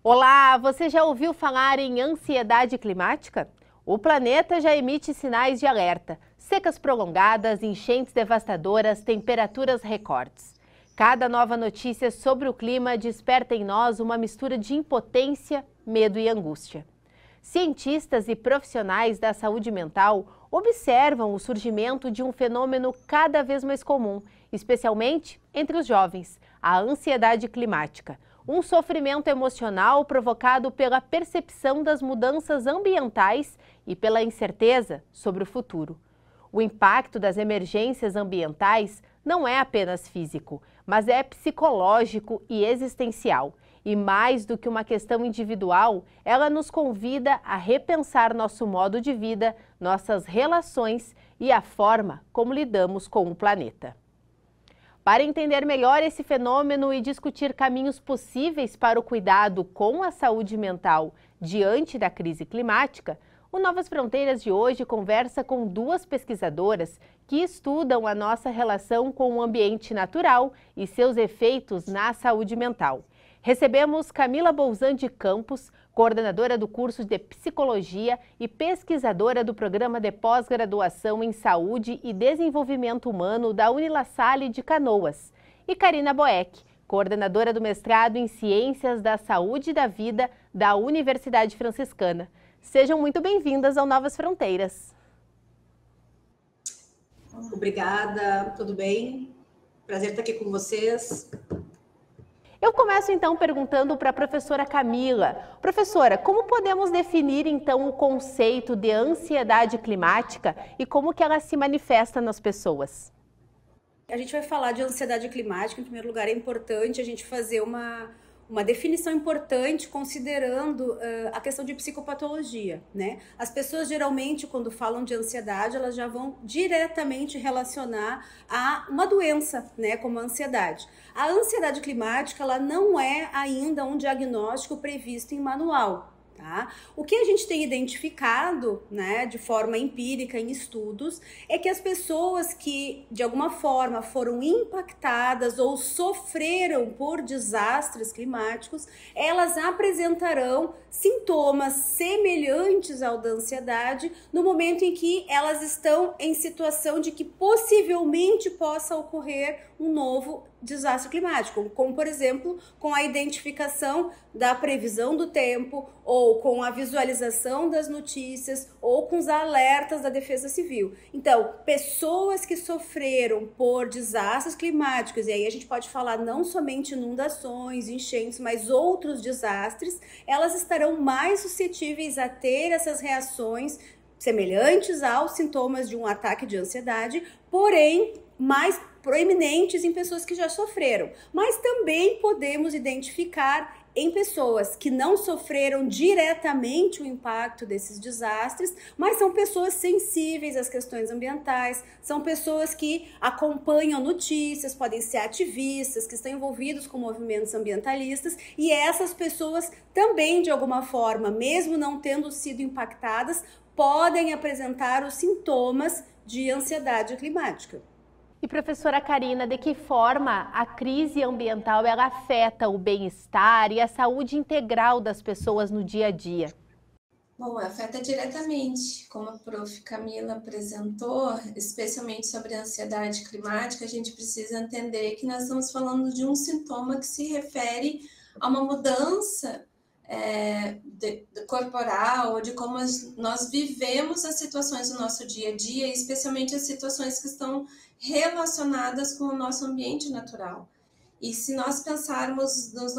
Olá, você já ouviu falar em ansiedade climática? O planeta já emite sinais de alerta: secas prolongadas, enchentes devastadoras, temperaturas recordes. Cada nova notícia sobre o clima desperta em nós uma mistura de impotência, medo e angústia. Cientistas e profissionais da saúde mental observam o surgimento de um fenômeno cada vez mais comum, especialmente entre os jovens: a ansiedade climática. Um sofrimento emocional provocado pela percepção das mudanças ambientais e pela incerteza sobre o futuro. O impacto das emergências ambientais não é apenas físico, mas é psicológico e existencial. E mais do que uma questão individual, ela nos convida a repensar nosso modo de vida, nossas relações e a forma como lidamos com o planeta. Para entender melhor esse fenômeno e discutir caminhos possíveis para o cuidado com a saúde mental diante da crise climática, o Novas Fronteiras de hoje conversa com duas pesquisadoras que estudam a nossa relação com o ambiente natural e seus efeitos na saúde mental. Recebemos Camila Bolzan de Campos, coordenadora do curso de Psicologia e pesquisadora do Programa de Pós-Graduação em Saúde e Desenvolvimento Humano da Unilassalle de Canoas, e Karina Boeck, coordenadora do mestrado em Ciências da Saúde e da Vida da Universidade Franciscana. Sejam muito bem-vindas ao Novas Fronteiras. Obrigada, tudo bem? Prazer estar aqui com vocês. Eu começo então perguntando para a professora Camila. Professora, como podemos definir então o conceito de ansiedade climática e como que ela se manifesta nas pessoas? A gente vai falar de ansiedade climática. Em primeiro lugar, é importante a gente fazer uma definição importante considerando a questão de psicopatologia, né? As pessoas geralmente, quando falam de ansiedade, elas já vão diretamente relacionar a uma doença, né, como a ansiedade. A ansiedade climática, ela não é ainda um diagnóstico previsto em manual. Tá? O que a gente tem identificado, né, de forma empírica em estudos, é que as pessoas que de alguma forma foram impactadas ou sofreram por desastres climáticos, elas apresentarão sintomas semelhantes ao da ansiedade no momento em que elas estão em situação de que possivelmente possa ocorrer um novo desastre climático, como por exemplo com a identificação da previsão do tempo, ou com a visualização das notícias, ou com os alertas da Defesa Civil. Então, pessoas que sofreram por desastres climáticos, e aí a gente pode falar não somente inundações, enchentes, mas outros desastres, elas estarão mais suscetíveis a ter essas reações semelhantes aos sintomas de um ataque de ansiedade, porém mais proeminentes em pessoas que já sofreram. Mas também podemos identificar em pessoas que não sofreram diretamente o impacto desses desastres, mas são pessoas sensíveis às questões ambientais, são pessoas que acompanham notícias, podem ser ativistas, que estão envolvidos com movimentos ambientalistas, e essas pessoas também, de alguma forma, mesmo não tendo sido impactadas, podem apresentar os sintomas de ansiedade climática. E professora Karina, de que forma a crise ambiental ela afeta o bem-estar e a saúde integral das pessoas no dia a dia? Bom, afeta diretamente, como a prof. Camila apresentou, especialmente sobre a ansiedade climática. A gente precisa entender que nós estamos falando de um sintoma que se refere a uma mudança corporal, de como nós vivemos as situações do nosso dia a dia, especialmente as situações que estão relacionadas com o nosso ambiente natural. E se nós pensarmos nos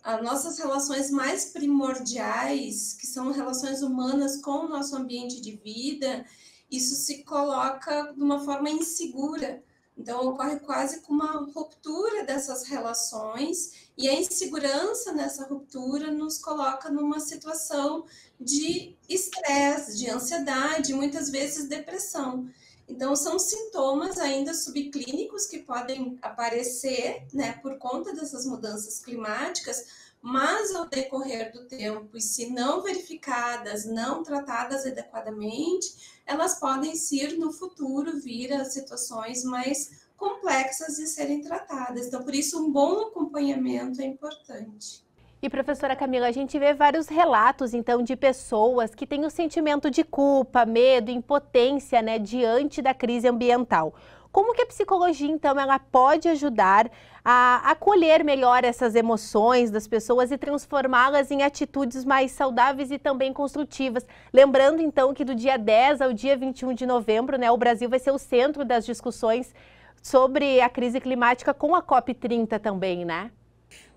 as nossas relações mais primordiais, que são relações humanas com o nosso ambiente de vida, isso se coloca de uma forma insegura. Então, ocorre quase com uma ruptura dessas relações, e a insegurança nessa ruptura nos coloca numa situação de estresse, de ansiedade, muitas vezes depressão. Então, são sintomas ainda subclínicos que podem aparecer, né, por conta dessas mudanças climáticas, mas ao decorrer do tempo, e se não verificadas, não tratadas adequadamente, elas podem ser no futuro vir a situações mais complexas de serem tratadas. Então, por isso, um bom acompanhamento é importante. E professora Camila, a gente vê vários relatos, então, de pessoas que têm o sentimento de culpa, medo, impotência, né, diante da crise ambiental. Como que a psicologia, então, ela pode ajudar a acolher melhor essas emoções das pessoas e transformá-las em atitudes mais saudáveis e também construtivas? Lembrando, então, que do dia 10 ao dia 21 de novembro, né, o Brasil vai ser o centro das discussões sobre a crise climática com a COP30 também, né?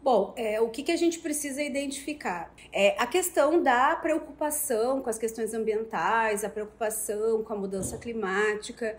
Bom, o que a gente precisa identificar? A questão da preocupação com as questões ambientais, a preocupação com a mudança climática,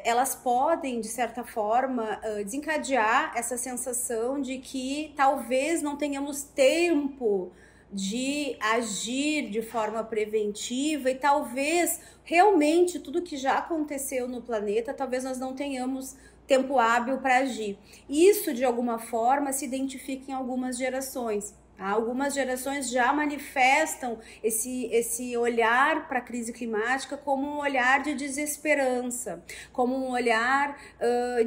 elas podem, de certa forma, desencadear essa sensação de que talvez não tenhamos tempo de agir de forma preventiva e talvez realmente tudo que já aconteceu no planeta, talvez nós não tenhamos tempo hábil para agir. Isso, de alguma forma, se identifica em algumas gerações. Algumas gerações já manifestam esse olhar para a crise climática como um olhar de desesperança, como um olhar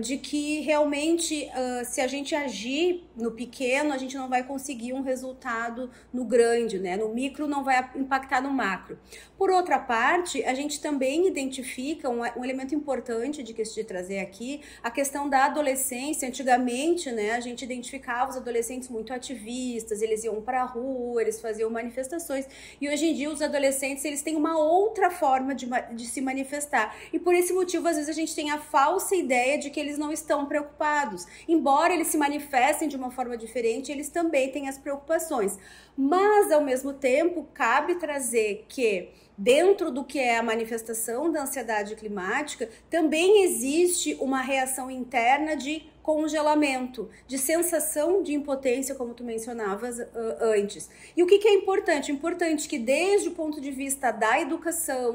de que realmente, se a gente agir no pequeno, a gente não vai conseguir um resultado no grande, né? No micro não vai impactar no macro. Por outra parte, a gente também identifica um elemento importante de trazer aqui, a questão da adolescência. Antigamente, né, a gente identificava os adolescentes muito ativistas, eles iam para a rua, eles faziam manifestações, e hoje em dia os adolescentes, eles têm uma outra forma de se manifestar, e por esse motivo, às vezes, a gente tem a falsa ideia de que eles não estão preocupados, embora eles se manifestem de uma forma diferente, eles também têm as preocupações, mas, ao mesmo tempo, cabe trazer que dentro do que é a manifestação da ansiedade climática, também existe uma reação interna de congelamento, de sensação de impotência, como tu mencionavas antes. E o que é importante? Importante que desde o ponto de vista da educação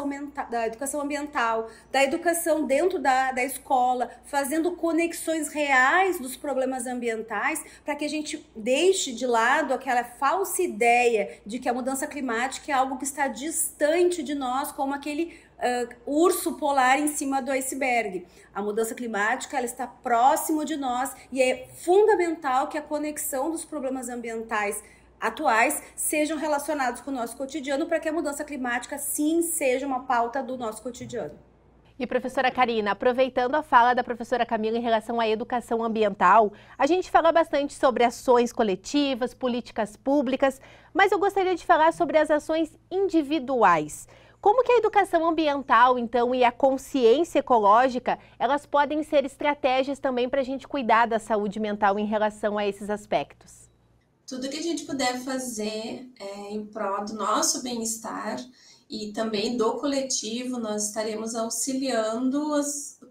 mental, da educação ambiental, da educação dentro da escola, fazendo conexões reais dos problemas ambientais, para que a gente deixe de lado aquela falsa ideia de que a mudança climática é algo que está distante de nós, como aquele urso polar em cima do iceberg. A mudança climática, ela está próximo de nós e é fundamental que a conexão dos problemas ambientais atuais sejam relacionados com o nosso cotidiano para que a mudança climática sim seja uma pauta do nosso cotidiano. E professora Karina, aproveitando a fala da professora Camila em relação à educação ambiental, a gente fala bastante sobre ações coletivas, políticas públicas, mas eu gostaria de falar sobre as ações individuais. Como que a educação ambiental, então, e a consciência ecológica, elas podem ser estratégias também para a gente cuidar da saúde mental em relação a esses aspectos? Tudo que a gente puder fazer em prol do nosso bem-estar e também do coletivo, nós estaremos auxiliando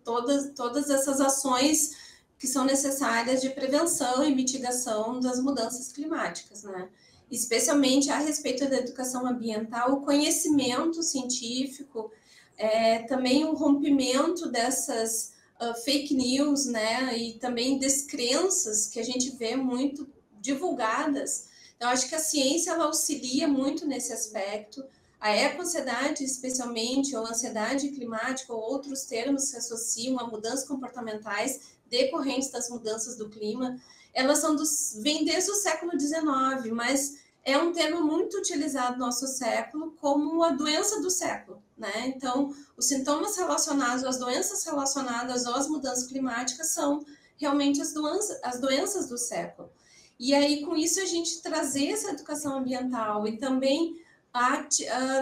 todas essas ações que são necessárias de prevenção e mitigação das mudanças climáticas, né? Especialmente a respeito da educação ambiental, o conhecimento científico, também o rompimento dessas fake news, né, e também descrenças que a gente vê muito divulgadas. Então, acho que a ciência ela auxilia muito nesse aspecto. A eco-ansiedade, especialmente, ou ansiedade climática, ou outros termos que se associam a mudanças comportamentais decorrentes das mudanças do clima, elas vêm desde o século XIX, mas é um termo muito utilizado no nosso século como a doença do século, né? Então, os sintomas relacionados, as doenças relacionadas às mudanças climáticas são realmente as doenças do século. E aí, com isso, a gente trazer essa educação ambiental e também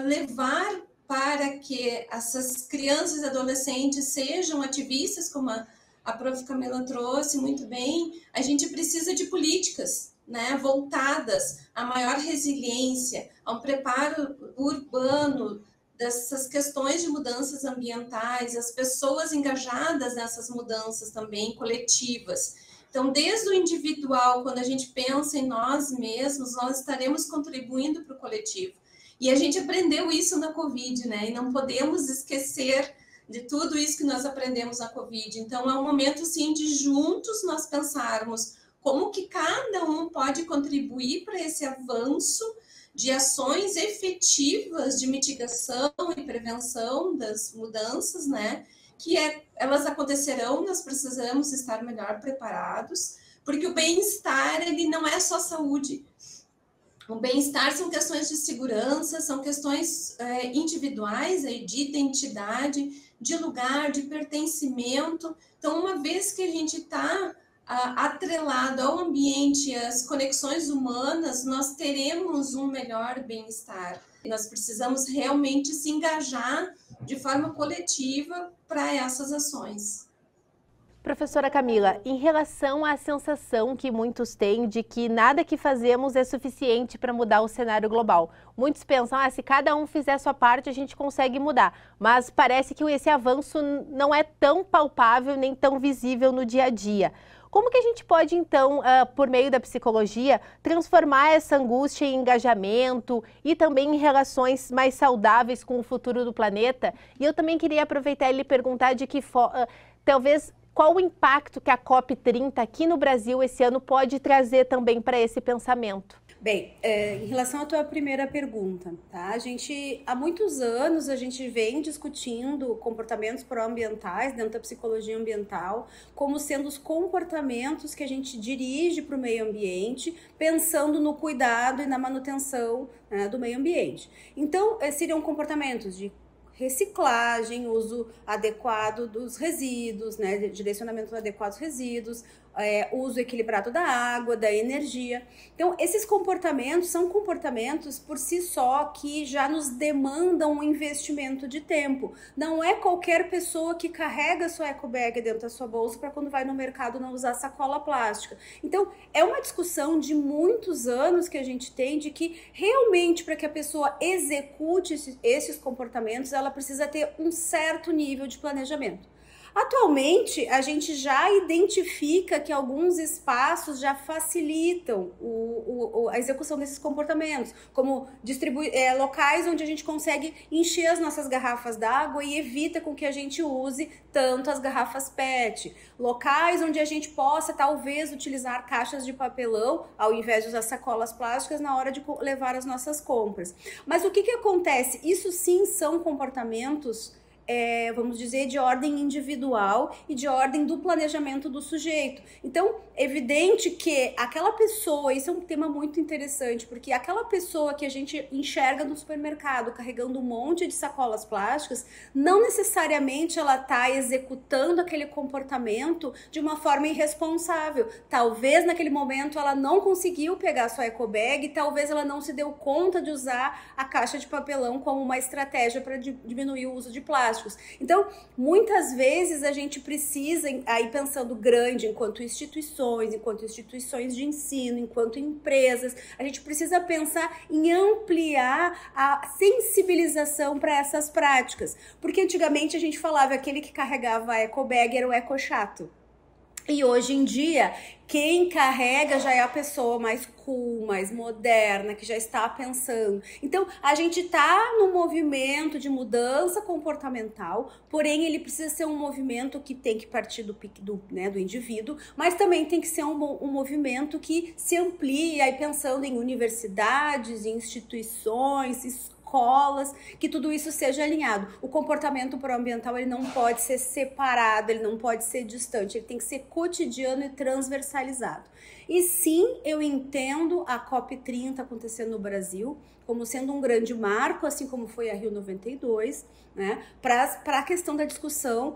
levar para que essas crianças e adolescentes sejam ativistas, como a prof. Camila trouxe muito bem, a gente precisa de políticas, né, voltadas a maior resiliência, a um preparo urbano dessas questões de mudanças ambientais, as pessoas engajadas nessas mudanças também coletivas. Então, desde o individual, quando a gente pensa em nós mesmos, nós estaremos contribuindo para o coletivo. E a gente aprendeu isso na Covid, né? E não podemos esquecer de tudo isso que nós aprendemos na Covid. Então, é um momento, sim, de juntos nós pensarmos como que cada um pode contribuir para esse avanço de ações efetivas de mitigação e prevenção das mudanças, né? Elas acontecerão, nós precisamos estar melhor preparados, porque o bem-estar, ele não é só saúde, O bem-estar são questões de segurança, são questões individuais, aí, de identidade, de lugar, de pertencimento. Então, uma vez que a gente está atrelado ao ambiente, às conexões humanas, nós teremos um melhor bem-estar. Nós precisamos realmente se engajar de forma coletiva para essas ações. Professora Camila, em relação à sensação que muitos têm de que nada que fazemos é suficiente para mudar o cenário global. Muitos pensam, se cada um fizer a sua parte, a gente consegue mudar. Mas parece que esse avanço não é tão palpável nem tão visível no dia a dia. Como que a gente pode, então, por meio da psicologia, transformar essa angústia em engajamento e também em relações mais saudáveis com o futuro do planeta? E eu também queria aproveitar e lhe perguntar de que talvez qual o impacto que a COP30 aqui no Brasil esse ano pode trazer também para esse pensamento? Bem, em relação à tua primeira pergunta, tá? Há muitos anos, a gente vem discutindo comportamentos proambientais dentro da psicologia ambiental, como sendo os comportamentos que a gente dirige para o meio ambiente, pensando no cuidado e na manutenção, né, do meio ambiente. Então, seriam comportamentos de reciclagem, uso adequado dos resíduos, né, direcionamento adequado dos resíduos, uso equilibrado da água, da energia. Então, esses comportamentos são comportamentos por si só que já nos demandam um investimento de tempo. Não é qualquer pessoa que carrega sua ecobag dentro da sua bolsa para quando vai no mercado não usar sacola plástica. Então, é uma discussão de muitos anos que a gente tem de que realmente para que a pessoa execute esses comportamentos, ela precisa ter um certo nível de planejamento. Atualmente, a gente já identifica que alguns espaços já facilitam a execução desses comportamentos, como locais onde a gente consegue encher as nossas garrafas d'água e evita com que a gente use tanto as garrafas PET. Locais onde a gente possa, talvez, utilizar caixas de papelão, ao invés de usar sacolas plásticas, na hora de levar as nossas compras. Mas o que acontece? Isso sim são comportamentos vamos dizer, de ordem individual e de ordem do planejamento do sujeito. Então, é evidente que aquela pessoa, isso é um tema muito interessante, porque aquela pessoa que a gente enxerga no supermercado carregando um monte de sacolas plásticas, não necessariamente ela está executando aquele comportamento de uma forma irresponsável. Talvez naquele momento ela não conseguiu pegar a sua ecobag, talvez ela não se deu conta de usar a caixa de papelão como uma estratégia para diminuir o uso de plástico. Então, muitas vezes a gente precisa, aí pensando grande, enquanto instituições de ensino, enquanto empresas, a gente precisa pensar em ampliar a sensibilização para essas práticas. Porque antigamente a gente falava que aquele que carregava a ecobag era o ecochato. E hoje em dia, quem carrega já é a pessoa mais cool, mais moderna, que já está pensando. Então, a gente está num movimento de mudança comportamental, porém ele precisa ser um movimento que tem que partir do indivíduo, mas também tem que ser um movimento que se amplie, aí pensando em universidades, em instituições, escolas, que tudo isso seja alinhado. O comportamento proambiental, ele não pode ser separado, ele não pode ser distante, ele tem que ser cotidiano e transversalizado. E sim, eu entendo a COP30 acontecendo no Brasil como sendo um grande marco, assim como foi a Rio 92, né, para a questão da discussão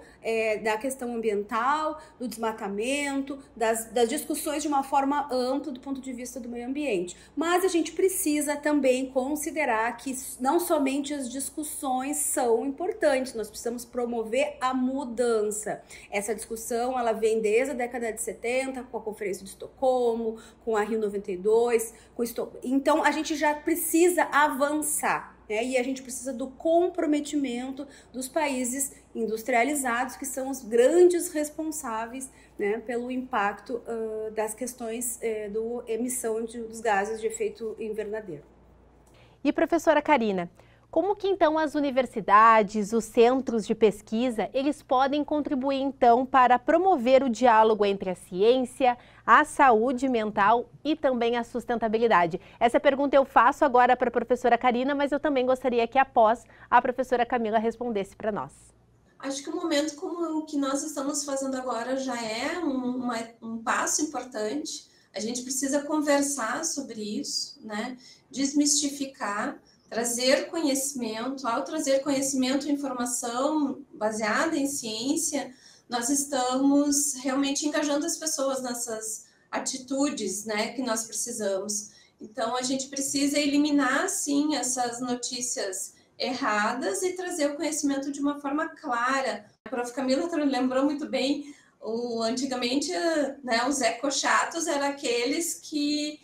da questão ambiental, do desmatamento, das discussões de uma forma ampla do ponto de vista do meio ambiente. Mas a gente precisa também considerar que não somente as discussões são importantes, nós precisamos promover a mudança. Essa discussão, ela vem desde a década de 70, com a Conferência de Estocolmo, com a Rio 92, então a gente já precisa avançar, né? E a gente precisa do comprometimento dos países industrializados, que são os grandes responsáveis, né, pelo impacto das questões da emissão dos gases de efeito invernadeiro. E professora Karina, como que então as universidades, os centros de pesquisa, eles podem contribuir então para promover o diálogo entre a ciência, a saúde mental e também a sustentabilidade? Essa pergunta eu faço agora para a professora Karina, mas eu também gostaria que após a professora Camila respondesse para nós. Acho que o momento como o que nós estamos fazendo agora já é um passo importante. A gente precisa conversar sobre isso, né? Desmistificar, trazer conhecimento. Ao trazer conhecimento e informação baseada em ciência, nós estamos realmente engajando as pessoas nessas atitudes, né, que nós precisamos. Então, a gente precisa eliminar, sim, essas notícias erradas e trazer o conhecimento de uma forma clara. A prof. Camila lembrou muito bem, antigamente, né, os ecochatos eram aqueles que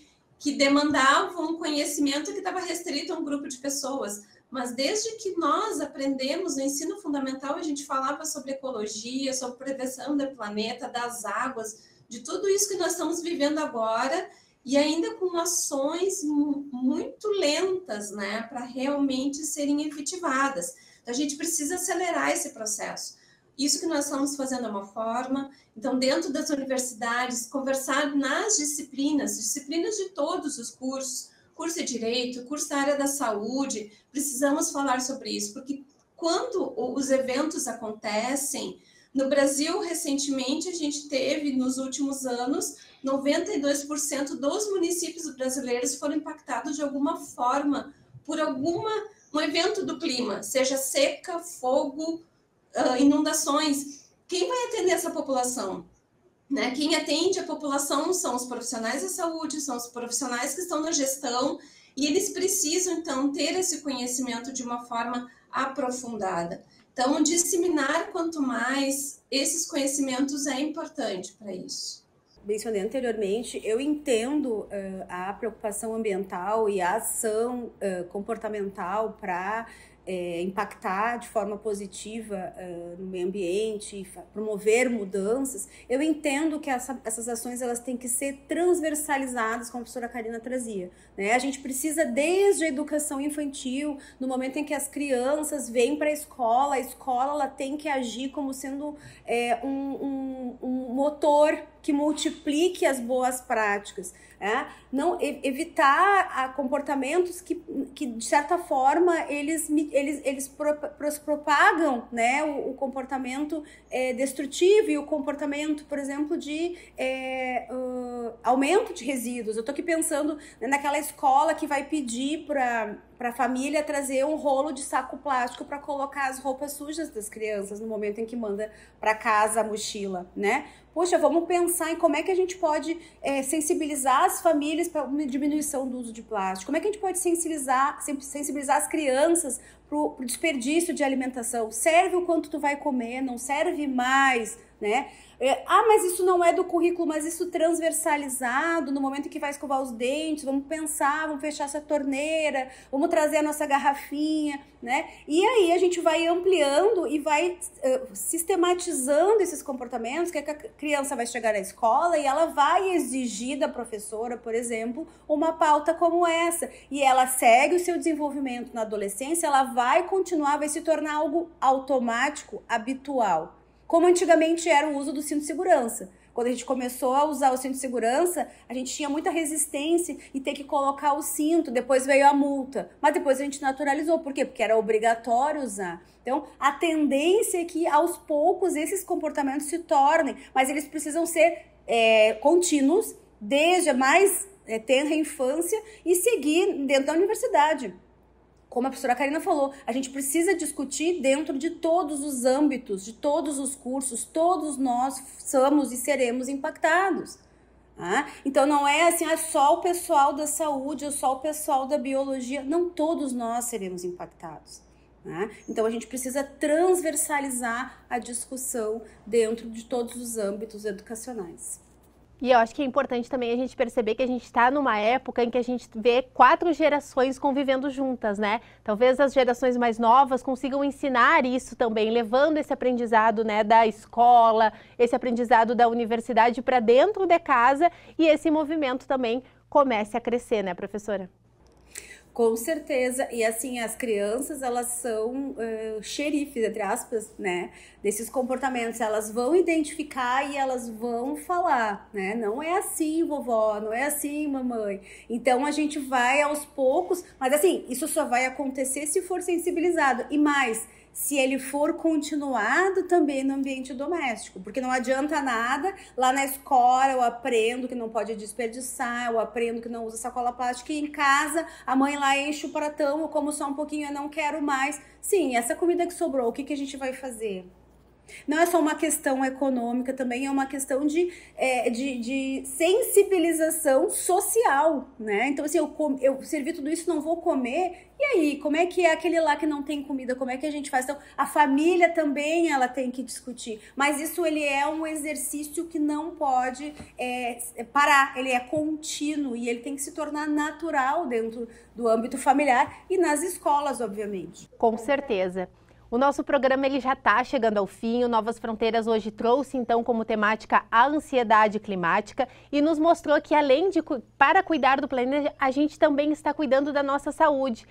demandavam um conhecimento que estava restrito a um grupo de pessoas. Mas desde que nós aprendemos no ensino fundamental, a gente falava sobre ecologia, sobre prevenção do planeta, das águas, de tudo isso que nós estamos vivendo agora, e ainda com ações muito lentas, né, para realmente serem efetivadas. Então, a gente precisa acelerar esse processo. Isso que nós estamos fazendo é uma forma. Então, dentro das universidades, conversar nas disciplinas de todos os cursos, curso de Direito, curso da área da saúde, precisamos falar sobre isso, porque quando os eventos acontecem, no Brasil, recentemente, a gente teve, nos últimos anos, 92% dos municípios brasileiros foram impactados de alguma forma por um evento do clima, seja seca, fogo, inundações. Quem vai atender essa população? Né? Quem atende a população são os profissionais da saúde, são os profissionais que estão na gestão, e eles precisam, então, ter esse conhecimento de uma forma aprofundada. Então, disseminar quanto mais esses conhecimentos é importante para isso. Mencionei anteriormente, eu entendo a preocupação ambiental e a ação comportamental para impactar de forma positiva no meio ambiente, promover mudanças. Eu entendo que essas ações elas têm que ser transversalizadas, como a professora Karina trazia, né? A gente precisa, desde a educação infantil, no momento em que as crianças vêm para a escola ela tem que agir como sendo um motor que multiplique as boas práticas. Não evitar comportamentos que de certa forma eles propagam, né, o comportamento destrutivo e o comportamento, por exemplo, de aumento de resíduos. Eu estou aqui pensando naquela escola que vai pedir para a família trazer um rolo de saco plástico para colocar as roupas sujas das crianças no momento em que manda para casa a mochila, né? Poxa, vamos pensar em como é que a gente pode sensibilizar as famílias para uma diminuição do uso de plástico. Como é que a gente pode sensibilizar as crianças para o desperdício de alimentação? Serve o quanto tu vai comer, não serve mais, né? Mas isso não é do currículo, mas isso transversalizado, no momento em que vai escovar os dentes, vamos pensar, vamos fechar essa torneira, vamos trazer a nossa garrafinha, né? E aí a gente vai ampliando e vai sistematizando esses comportamentos, que a criança vai chegar na escola e ela vai exigir da professora, por exemplo, uma pauta como essa. E ela segue o seu desenvolvimento na adolescência, ela vai continuar, vai se tornar algo automático, habitual. Como antigamente era o uso do cinto de segurança. Quando a gente começou a usar o cinto de segurança, a gente tinha muita resistência em ter que colocar o cinto, depois veio a multa. Mas depois a gente naturalizou. Por quê? Porque era obrigatório usar. Então, a tendência é que aos poucos esses comportamentos se tornem, mas eles precisam ser contínuos, desde a mais tenra infância e seguir dentro da universidade. Como a professora Karina falou, a gente precisa discutir dentro de todos os âmbitos, de todos os cursos, todos nós somos e seremos impactados. Então não é assim, só o pessoal da saúde ou só o pessoal da biologia, não, todos nós seremos impactados. Então a gente precisa transversalizar a discussão dentro de todos os âmbitos educacionais. E eu acho que é importante também a gente perceber que a gente está numa época em que a gente vê 4 gerações convivendo juntas, né? Talvez as gerações mais novas consigam ensinar isso também, levando esse aprendizado, né, da escola, esse aprendizado da universidade para dentro de casa, e esse movimento também comece a crescer, né, professora? Com certeza, e assim, as crianças, elas são xerifes, entre aspas, né, desses comportamentos, elas vão identificar e elas vão falar, né, não é assim, vovó, não é assim, mamãe. Então, a gente vai aos poucos, mas assim, isso só vai acontecer se for sensibilizado, e mais, se ele for continuado também no ambiente doméstico, porque não adianta nada, lá na escola eu aprendo que não pode desperdiçar, eu aprendo que não usa sacola plástica, e em casa a mãe lá enche o pratão, eu como só um pouquinho, eu não quero mais. Sim, essa comida que sobrou, o que a gente vai fazer? Não é só uma questão econômica, também é uma questão de sensibilização social, né? Então, assim, eu servi tudo isso, não vou comer, e aí, como é que é aquele lá que não tem comida, como é que a gente faz? Então, a família também, ela tem que discutir, mas isso, ele é um exercício que não pode parar, ele é contínuo, e ele tem que se tornar natural dentro do âmbito familiar e nas escolas, obviamente. Com certeza. O nosso programa ele já está chegando ao fim. O Novas Fronteiras hoje trouxe então como temática a ansiedade climática e nos mostrou que além de para cuidar do planeta, a gente também está cuidando da nossa saúde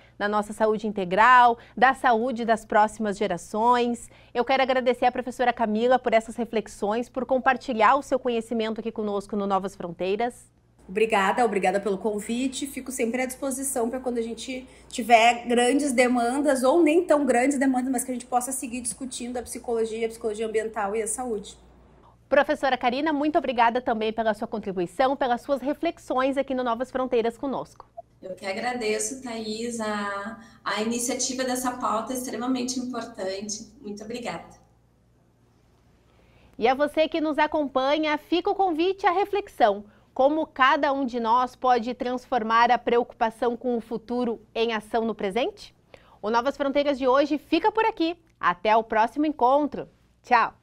integral, da saúde das próximas gerações. Eu quero agradecer à professora Camila por essas reflexões, por compartilhar o seu conhecimento aqui conosco no Novas Fronteiras. Obrigada pelo convite, fico sempre à disposição para quando a gente tiver grandes demandas ou nem tão grandes demandas, mas que a gente possa seguir discutindo a psicologia ambiental e a saúde. Professora Karina, muito obrigada também pela sua contribuição, pelas suas reflexões aqui no Novas Fronteiras conosco. Eu que agradeço, Thaís, a iniciativa dessa pauta é extremamente importante. Muito obrigada. E a você que nos acompanha, fica o convite à reflexão. Como cada um de nós pode transformar a preocupação com o futuro em ação no presente? O Novas Fronteiras de hoje fica por aqui. Até o próximo encontro. Tchau!